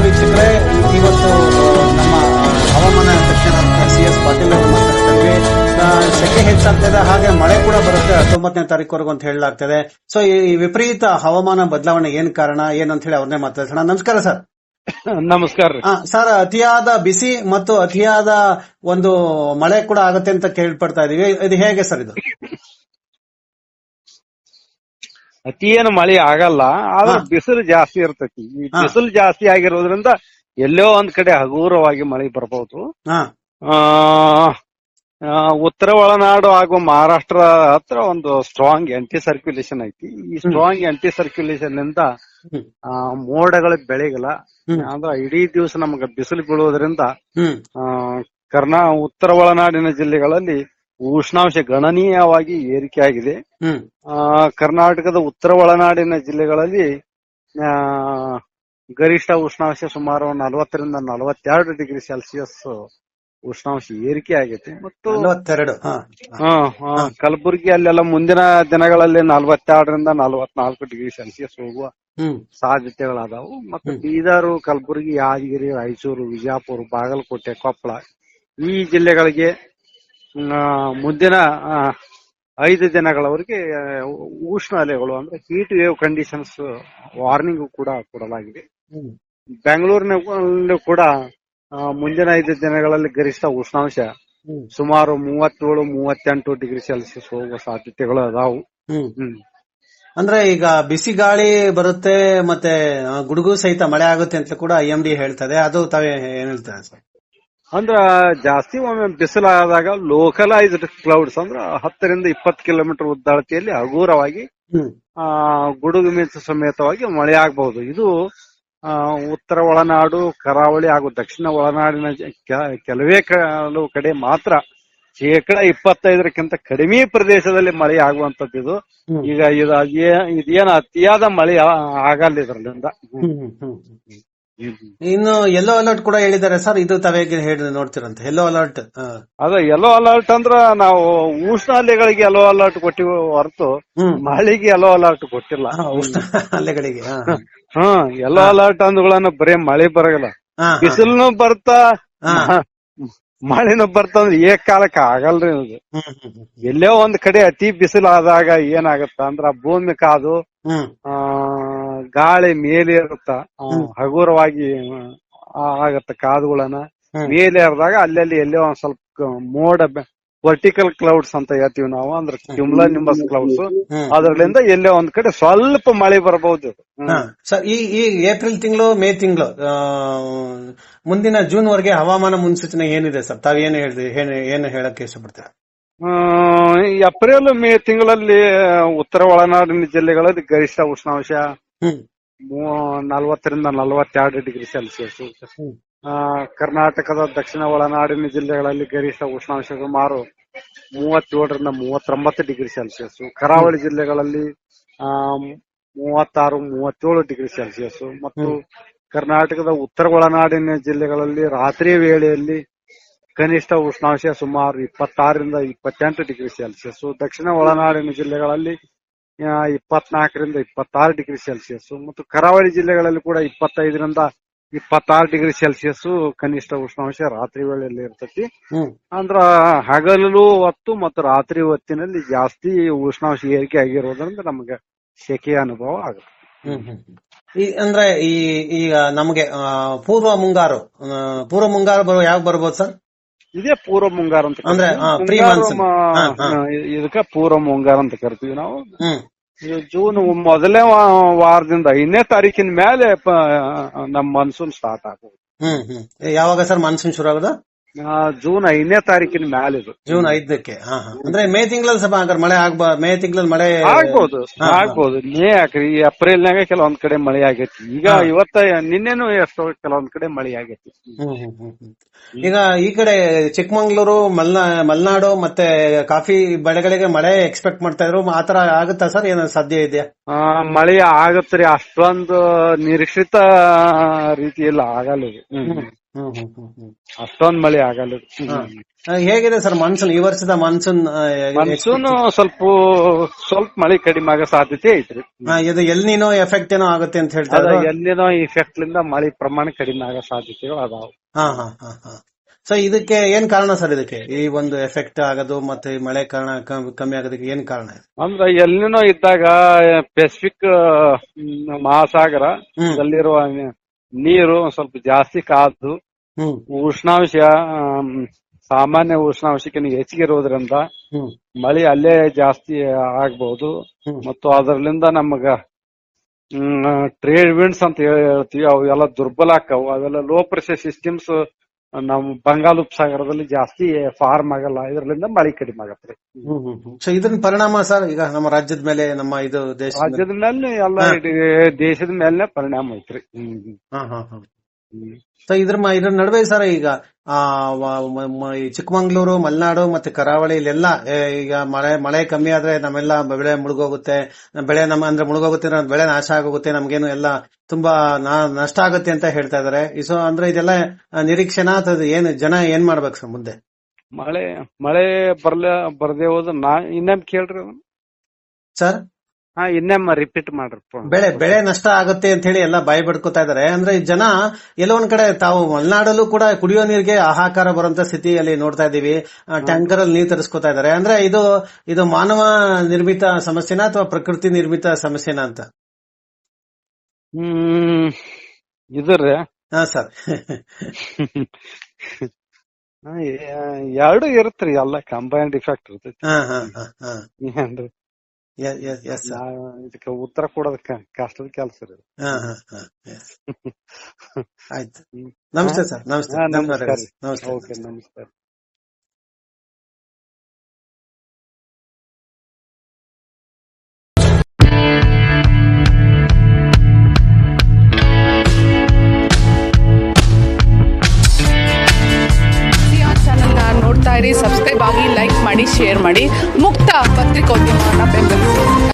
ವೀಕ್ಷಕರೇ, ಇವತ್ತು ನಮ್ಮ ಹವಾಮಾನ ತಜ್ಞರಾದ CS ಪಾಟೀಲ್ ಅವರು ಮಾತಾಡ್ತಾ ಇದ್ವಿ. ಸೆಕೆ ಹೆಚ್ಚಾಗ್ತದೆ, ಹಾಗೆ ಮಳೆ ಕೂಡ ಬರುತ್ತೆ 19ನೇ ತಾರೀಕುವರೆಗೂ ಅಂತ ಹೇಳಲಾಗ್ತದೆ. ಸೊ ಈ ವಿಪರೀತ ಹವಾಮಾನ ಬದಲಾವಣೆ ಏನ್ ಕಾರಣ ಏನಂತ ಹೇಳಿ ಅವ್ರನ್ನೇ ಮಾತಾಡ್ಸೋಣ. ನಮಸ್ಕಾರ ಸರ್. ನಮಸ್ಕಾರ ರೀ. ಸರ್, ಅತಿಯಾದ ಬಿಸಿ ಮತ್ತು ಅತಿಯಾದ ಒಂದು ಮಳೆ ಕೂಡ ಆಗುತ್ತೆ ಅಂತ ಕೇಳ್ಪಡ್ತಾ ಇದೀವಿ. ಇದು ಹೇಗೆ ಸರ್ ಇದು? ಅತಿ ಏನು ಮಳೆ ಆಗಲ್ಲ, ಆದ್ರೆ ಬಿಸಿಲು ಜಾಸ್ತಿ ಇರ್ತೈತಿ. ಈ ಬಿಸಿಲು ಜಾಸ್ತಿ ಆಗಿರೋದ್ರಿಂದ ಎಲ್ಲೋ ಒಂದ್ ಕಡೆ ಹಗುರವಾಗಿ ಮಳೆ ಬರಬಹುದು. ಉತ್ತರ ಒಳನಾಡು ಹಾಗೂ ಮಹಾರಾಷ್ಟ್ರ ಹತ್ರ ಒಂದು ಸ್ಟ್ರಾಂಗ್ ಆಂಟಿ ಸರ್ಕ್ಯುಲೇಷನ್ ಐತಿ. ಈ ಸ್ಟ್ರಾಂಗ್ ಆಂಟಿ ಸರ್ಕ್ಯುಲೇಷನ್ ನಿಂದ ಮೋಡಗಳ ಬೆಳೆಗಲ್ಲ, ಅಂದ್ರೆ ಇಡೀ ದಿವಸ ನಮ್ಗೆ ಬಿಸಿಲು ಬೀಳೋದ್ರಿಂದ ಉತ್ತರ ಒಳನಾಡಿನ ಜಿಲ್ಲೆಗಳಲ್ಲಿ ಉಷ್ಣಾಂಶ ಗಣನೀಯವಾಗಿ ಏರಿಕೆ ಆಗಿದೆ. ಕರ್ನಾಟಕದ ಉತ್ತರ ಒಳನಾಡಿನ ಜಿಲ್ಲೆಗಳಲ್ಲಿ ಗರಿಷ್ಠ ಉಷ್ಣಾಂಶ ಸುಮಾರು 40ರಿಂದ 42 ಡಿಗ್ರಿ ಸೆಲ್ಸಿಯಸ್ ಉಷ್ಣಾಂಶ ಏರಿಕೆ ಆಗೈತೆ. ಮತ್ತು 42 ಕಲಬುರಗಿ ಅಲ್ಲೆಲ್ಲ ಮುಂದಿನ ದಿನಗಳಲ್ಲಿ 42ರಿಂದ 44 ಡಿಗ್ರಿ ಸೆಲ್ಸಿಯಸ್ ಹೋಗುವ ಸಾಧ್ಯತೆಗಳದಾವು. ಮತ್ತು ಬೀದರ್, ಕಲಬುರಗಿ, ಯಾದಗಿರಿ, ರಾಯಚೂರು, ವಿಜಯಪುರ, ಬಾಗಲಕೋಟೆ, ಕೊಪ್ಪಳ ಈ ಜಿಲ್ಲೆಗಳಿಗೆ ಮುಂದಿನ 5 ದಿನಗಳವರೆಗೆ ಉಷ್ಣ ಅಲೆಗಳು ಅಂದ್ರೆ ಹೀಟ್ ವೇವ್ ಕಂಡೀಷನ್ಸ್ ವಾರ್ನಿಂಗ್ ಕೂಡ ಕೊಡಲಾಗಿದೆ. ಬೆಂಗಳೂರಿನಲ್ಲೂ ಕೂಡ ಮುಂದಿನ 5 ದಿನಗಳಲ್ಲಿ ಗರಿಷ್ಠ ಉಷ್ಣಾಂಶ ಸುಮಾರು 37-38 ಡಿಗ್ರಿ ಸೆಲ್ಸಿಯಸ್ ಹೋಗುವ ಸಾಧ್ಯತೆಗಳು ಅದಾವು. ಅಂದ್ರೆ ಈಗ ಬಿಸಿ ಗಾಳಿ ಬರುತ್ತೆ, ಮತ್ತೆ ಗುಡುಗು ಸಹಿತ ಮಳೆ ಆಗುತ್ತೆ ಅಂತ ಕೂಡ IMD ಹೇಳ್ತದೆ. ಅದು ತಾವೇ ಏನ್ ಹೇಳ್ತಾರೆ ಸರ್? ಅಂದ್ರ ಜಾಸ್ತಿ ಒಮ್ಮೆ ಬಿಸಿಲಾದಾಗ ಲೋಕಲೈಸ್ಡ್ ಕ್ಲೌಡ್ಸ್ ಅಂದ್ರ 10ರಿಂದ 20 ಕಿಲೋಮೀಟರ್ ಉದ್ದಾಳತೆಯಲ್ಲಿ ಹಗುರವಾಗಿ ಗುಡುಗು ಮಿಂಚು ಸಮೇತವಾಗಿ ಮಳೆ ಆಗಬಹುದು. ಇದು ಉತ್ತರ ಒಳನಾಡು, ಕರಾವಳಿ ಹಾಗೂ ದಕ್ಷಿಣ ಒಳನಾಡಿನ ಕೆಲವೇ ಕೆಲವು ಕಡೆ ಮಾತ್ರ 25%ಕ್ಕಿಂತ ಕಡಿಮೆ ಪ್ರದೇಶದಲ್ಲಿ ಮಳೆ ಆಗುವಂತದ್ದು. ಇದು ಈಗ ಇದೇನು ಅತಿಯಾದ ಮಳೆ ಆಗಲ್ಲ ಇದರಿಂದ. ಇನ್ನು ಯೆಲ್ಲೋ ಅಲರ್ಟ್ ಕೂಡ ಹೇಳಿದ್ದಾರೆ ಸರ್, ಇದು ತಾವೇಗೆ ಹೇಳಿ ನೋಡ್ತೀರಂತ? ಯೆಲ್ಲೋ ಅಲರ್ಟ್ ಯೆಲ್ಲೋ ಅಲರ್ಟ್ ಅಂದ್ರ ನಾವು ಉಷ್ಣ ಅಲೆಗಳಿಗೆ ಯೆಲ್ಲೋ ಅಲರ್ಟ್ ಕೊಟ್ಟಿವಿ ಹೊರತು ಮಳೆಗೆ ಯೆಲ್ಲೋ ಅಲರ್ಟ್ ಕೊಟ್ಟಿಲ್ಲ. ಉಷ್ಣ ಅಲೆಗಳಿಗೆ ಯೆಲ್ಲೋ ಅಲರ್ಟ್ ಅಂದ್ಗಳನ್ನ ಬರೀ ಮಳೆ ಬರಲ್ಲ, ಬಿಸಿಲುನು ಬರ್ತಾ ಮಳೆನೂ ಬರ್ತಂದ್ರೆ ಏಕಾಲಕ್ಕೆ ಆಗಲ್ರಿ. ಇದು ಎಲ್ಲೋ ಒಂದ್ ಕಡೆ ಅತಿ ಬಿಸಿಲು ಆದಾಗ ಏನಾಗತ್ತ ಅಂದ್ರ ಭೂಮಿ ಕಾದು ಗಾಳಿ ಮೇಲೆ ಇರುತ್ತ, ಹಗುರವಾಗಿ ಆಗತ್ತ ಕಾದುಗಳನ್ನ ಮೇಲೆ ಏರಿದಾಗ ಅಲ್ಲಲ್ಲಿ ಎಲ್ಲೋ ಒಂದ್ ಸ್ವಲ್ಪ ಮೋಡ ವರ್ಟಿಕಲ್ ಕ್ಲೌಡ್ಸ್ ಅಂತ ಹೇಳ್ತೀವಿ ನಾವು, ಅಂದ್ರೆ ಕ್ಯುಮ್ಲೋ ನಿಂಬಸ್ ಕ್ಲೌಡ್ಸ್, ಅದ್ರಲ್ಲಿಂದ ಎಲ್ಲೋ ಒಂದ್ ಕಡೆ ಸ್ವಲ್ಪ ಮಳೆ ಬರಬಹುದು. ಸರ್, ಈ ಏಪ್ರಿಲ್ ತಿಂಗಳು, ಮೇ ತಿಂಗಳು, ಮುಂದಿನ ಜೂನ್ ವರೆಗೆ ಹವಾಮಾನ ಮುನ್ಸೂಚನೆ ಏನಿದೆ ಸರ್? ತಾವೇನು ಏನು ಹೇಳಕ್ಕೆ ಇಷ್ಟಪಡ್ತೀರಾ? ಏಪ್ರಿಲ್ ಮೇ ತಿಂಗಳಲ್ಲಿ ಉತ್ತರ ಒಳನಾಡಿನ ಜಿಲ್ಲೆಗಳಲ್ಲಿ ಗರಿಷ್ಠ ಉಷ್ಣಾಂಶ 40ರಿಂದ 42 ಡಿಗ್ರಿ ಸೆಲ್ಸಿಯಸ್. ಕರ್ನಾಟಕದ ದಕ್ಷಿಣ ಒಳನಾಡಿನ ಜಿಲ್ಲೆಗಳಲ್ಲಿ ಗರಿಷ್ಠ ಉಷ್ಣಾಂಶ ಸುಮಾರು 37ರಿಂದ 39 ಡಿಗ್ರಿ ಸೆಲ್ಸಿಯಸ್. ಕರಾವಳಿ ಜಿಲ್ಲೆಗಳಲ್ಲಿ 36-37 ಡಿಗ್ರಿ ಸೆಲ್ಸಿಯಸ್. ಮತ್ತು ಕರ್ನಾಟಕದ ಉತ್ತರ ಒಳನಾಡಿನ ಜಿಲ್ಲೆಗಳಲ್ಲಿ ರಾತ್ರಿ ವೇಳೆಯಲ್ಲಿ ಕನಿಷ್ಠ ಉಷ್ಣಾಂಶ ಸುಮಾರು 26ರಿಂದ 28 ಡಿಗ್ರಿ ಸೆಲ್ಸಿಯಸ್. ದಕ್ಷಿಣ ಒಳನಾಡಿನ ಜಿಲ್ಲೆಗಳಲ್ಲಿ 24ರಿಂದ 26 ಡಿಗ್ರಿ ಸೆಲ್ಸಿಯಸ್. ಮತ್ತು ಕರಾವಳಿ ಜಿಲ್ಲೆಗಳಲ್ಲಿ ಕೂಡ 25ರಿಂದ 26 ಡಿಗ್ರಿ ಸೆಲ್ಸಿಯಸ್ ಕನಿಷ್ಠ ಉಷ್ಣಾಂಶ ರಾತ್ರಿ ವೇಳೆಯಲ್ಲಿ ಇರ್ತೈತಿ. ಅಂದ್ರ ಹಗಲು ಹೊತ್ತು ಮತ್ತು ರಾತ್ರಿ ಹೊತ್ತಿನಲ್ಲಿ ಜಾಸ್ತಿ ಉಷ್ಣಾಂಶ ಏರಿಕೆ ಆಗಿರೋದ್ರಿಂದ ನಮ್ಗೆ ಸೆಕೆಯ ಅನುಭವ ಆಗುತ್ತೆ. ಅಂದ್ರೆ ಈಗ ನಮ್ಗೆ ಪೂರ್ವ ಮುಂಗಾರು ಯಾವಾಗ ಬರ್ಬೋದು ಸರ್? ಇದೇ ಪೂರ್ವ ಮುಂಗಾರು ಅಂತ, ಅಂದ್ರೆ ಇದಕ್ಕ ಪೂರ್ವ ಮುಂಗಾರು ಅಂತ ಕರಿತೀವಿ ನಾವು. ಜೂನ್ ಮೊದಲನೇ ವಾರದಿಂದ 5ನೇ ತಾರೀಕಿನ ಮೇಲೆ ನಮ್ ಮಾನ್ಸೂನ್ ಸ್ಟಾರ್ಟ್ ಆಗೋದು. ಯಾವಾಗ ಸರ್ ಮಾನ್ಸೂನ್ ಶುರು ಆಗೋದು? ಜೂನ್ 5ನೇ ತಾರೀಕಿನ ಮ್ಯಾಲ ಇದು. ಜೂನ್ 5ಕ್ಕೆ. ಅಂದ್ರೆ ಮೇ ತಿಂಗಳಲ್ಲಿ ಸ್ವಲ್ಪ ಮಳೆ ಮೇ ತಿಂಗಳಲ್ಲಿ ಮಳೆ ಆಗ್ಬೋದು. ಮೇ ಯಾಕ್ರಿ, ಏಪ್ರಿಲ್ನಾಗ ಕೆಲವೊಂದ್ ಕಡೆ ಮಳೆ ಆಗೈತಿ. ಈಗ ನಿನ್ನೆನು ಎಷ್ಟೋ ಕೆಲವೊಂದ್ ಕಡೆ ಮಳೆ ಆಗೈತಿ. ಈಗ ಈ ಕಡೆ ಚಿಕ್ಕಮಂಗ್ಳೂರು, ಮಲೆನಾಡು ಮತ್ತೆ ಕಾಫಿ ಬೆಳೆಗಳಿಗೆ ಮಳೆ ಎಕ್ಸ್ಪೆಕ್ಟ್ ಮಾಡ್ತಾ ಇದ್ರು. ಆತರ ಆಗುತ್ತಾ ಸರ್? ಏನೋ ಸಾಧ್ಯ ಇದೆಯಾ? ಮಳೆ ಆಗತ್ರಿ, ಅಷ್ಟೊಂದು ನಿರೀಕ್ಷಿತ ರೀತಿಯಲ್ಲಿ ಆಗಲ್ಲ. ಅಷ್ಟೊಂದ್ ಮಳೆ ಆಗಲ್ಲ. ಹೇಗಿದೆ ಸರ್ ಮಾನ್ಸೂನ್ ಈ ವರ್ಷದ ಮಾನ್ಸೂನ್? ಮನ್ಸೂನ್ ಸ್ವಲ್ಪ ಮಳೆ ಕಡಿಮೆ ಆಗೋ ಸಾಧ್ಯತೆ ಐತ್ರಿ. ಇದು ಎಲ್ನಿನೋ ಎಫೆಕ್ಟ್ ಏನೋ ಆಗುತ್ತೆ ಅಂತ ಹೇಳ್ತಾರೆ. ಎಲ್ಲಿನೋ ಇಫೆಕ್ಟ್ ಲಿಂದ ಮಳೆ ಪ್ರಮಾಣ ಕಡಿಮೆ ಆಗೋ ಸಾಧ್ಯತೆಗಳು ಅದಾವ. ಸೊ ಇದಕ್ಕೆ ಏನ್ ಕಾರಣ ಸರ್? ಇದಕ್ಕೆ ಈ ಒಂದು ಎಫೆಕ್ಟ್ ಆಗೋದು ಮತ್ತೆ ಈ ಮಳೆ ಕಾರಣ ಕಮ್ಮಿ ಆಗೋದಕ್ಕೆ ಏನ್ ಕಾರಣ? ಅಂದ್ರೆ ಎಲ್ಲಿನೋ ಇದ್ದಾಗ ಪೆಸಿಫಿಕ್ ಮಹಾಸಾಗರ ಅಲ್ಲಿರುವ ನೀರು ಸ್ವಲ್ಪ ಜಾಸ್ತಿ ಕಾದು ಉಷ್ಣಾಂಶ ಸಾಮಾನ್ಯ ಉಷ್ಣಾಂಶಕ್ಕಿಂತ ಹೆಚ್ಚಿಗೆ ಇರೋದ್ರಿಂದ ಮಳೆ ಅಲ್ಲೇ ಜಾಸ್ತಿ ಆಗ್ಬಹುದು. ಮತ್ತು ಅದರಲ್ಲಿಂದ ನಮಗ ಟ್ರೇಡ್ ವಿಂಡ್ಸ್ ಅಂತ ಹೇಳ್ತೀವಿ, ಅವೆಲ್ಲ ದುರ್ಬಲ ಆಕ್ಕವು. ಅವೆಲ್ಲ ಲೋ ಪ್ರೆಷರ್ ಸಿಸ್ಟಮ್ಸ್ ನಮ್ ಬಂಗಾಳ ಉಪಸಾಗರದಲ್ಲಿ ಜಾಸ್ತಿ ಫಾರ್ಮ್ ಆಗಲ್ಲ, ಇದರಿಂದ ಮಳೆ ಕಡಿಮೆ ಆಗತ್ರಿ. ಸೊ ಇದನ್ನ ಪರಿಣಾಮ ಸರ್ ಈಗ ನಮ್ಮ ರಾಜ್ಯದ ಮೇಲೆ, ನಮ್ಮ ಇದು ರಾಜ್ಯದ ಮೇಲೆ ಎಲ್ಲ ದೇಶದ ಮೇಲೆ ಪರಿಣಾಮ ಐತ್ರಿ. ಸೊ ಇದ್ರ ನಡುವೆ ಸರ್ ಈಗ ಚಿಕ್ಕಮಂಗ್ಳೂರು, ಮಲೆನಾಡು ಮತ್ತೆ ಕರಾವಳಿ ಇಲ್ಲೆಲ್ಲ ಈಗ ಮಳೆ ಕಮ್ಮಿ ಆದ್ರೆ ನಮ್ಮೆಲ್ಲ ಬೆಳೆ ಮುಳುಗೋಗುತ್ತೆ, ಬೆಳೆ ಅಂದ್ರೆ ಮುಳುಗೋಗುತ್ತೆ, ಬೆಳೆ ನಾಶ ಆಗೋಗುತ್ತೆ, ನಮ್ಗೇನು ಎಲ್ಲ ತುಂಬಾ ನಷ್ಟ ಆಗುತ್ತೆ ಅಂತ ಹೇಳ್ತಾ ಇದಾರೆ. ಸೊ ಅಂದ್ರೆ ಇದೆಲ್ಲ ನಿರೀಕ್ಷೆನಾ ಅಥವಾ ಏನು? ಜನ ಏನ್ ಮಾಡ್ಬೇಕು ಸರ್ ಮುಂದೆ? ಮಳೆ ಬರ್ದೇ ಹೋದ ಇನ್ನೊಮ್ಮೆ ಕೇಳ್ರಿ ಸರ್. ಇನ್ನೊಮ್ಮೆ ರಿಪೀಟ್ ಮಾಡ್ರಿ. ಬೆಳೆ ನಷ್ಟ ಆಗುತ್ತೆ ಅಂತ ಹೇಳಿ ಎಲ್ಲ ಬಾಯಿ ಬಡ್ಕೋತಾ ಇದಾರೆ. ಅಂದ್ರೆ ಜನ ಎಲ್ಲೋ ಒಂದ್ ಕಡೆ ತಾವು ಮಲೆನಾಡಲ್ಲೂ ಕೂಡ ಕುಡಿಯೋ ನೀರಿಗೆ ಹಾಹಾಕಾರ ಬರುವಂತ ಸ್ಥಿತಿಯಲ್ಲಿ ನೋಡ್ತಾ ಇದೀವಿ. ಟ್ಯಾಂಕರ್ ಅಲ್ಲಿ ನೀರು ತರಿಸ್ಕೊತಾ ಇದಾರೆ. ಅಂದ್ರೆ ಇದು ಮಾನವ ನಿರ್ಮಿತ ಸಮಸ್ಯೆನಾ ಅಥವಾ ಪ್ರಕೃತಿ ನಿರ್ಮಿತ ಸಮಸ್ಯೆನಾ ಅಂತ? ಇದ್ರಿ ಸರ್ ಎರಡು ಇರುತ್ರಿ, ಎಲ್ಲ ಕಂಬೈನ್ಡ್ ಇಫೆಕ್ಟ್ ಇರ್ತೈತಿ. ಏನ್ರಿ ಇದಕ್ಕೆ ಉತ್ತರ ಕೊಡೋದ ಕಷ್ಟದ ಕೆಲಸ ರೀ. ಆಯ್ತು, ನಮಸ್ತೆ ಸರ್. ನಮಸ್ತೆ. ಓಕೆ, ನಮಸ್ಕಾರ. ನೋಡ್ತಾ ಇರಿ, ಸಬ್ಸ್ಕ್ರೈಬ್ ಆಗಿ, ಲೈಕ್ ಮಾಡಿ, ಶೇರ್ ಮಾಡಿ. ಮುಕ್ತ ಪತ್ರಿಕೋದ್ಯಮವನ್ನು ಬೆಂಬಲಿಸಿ.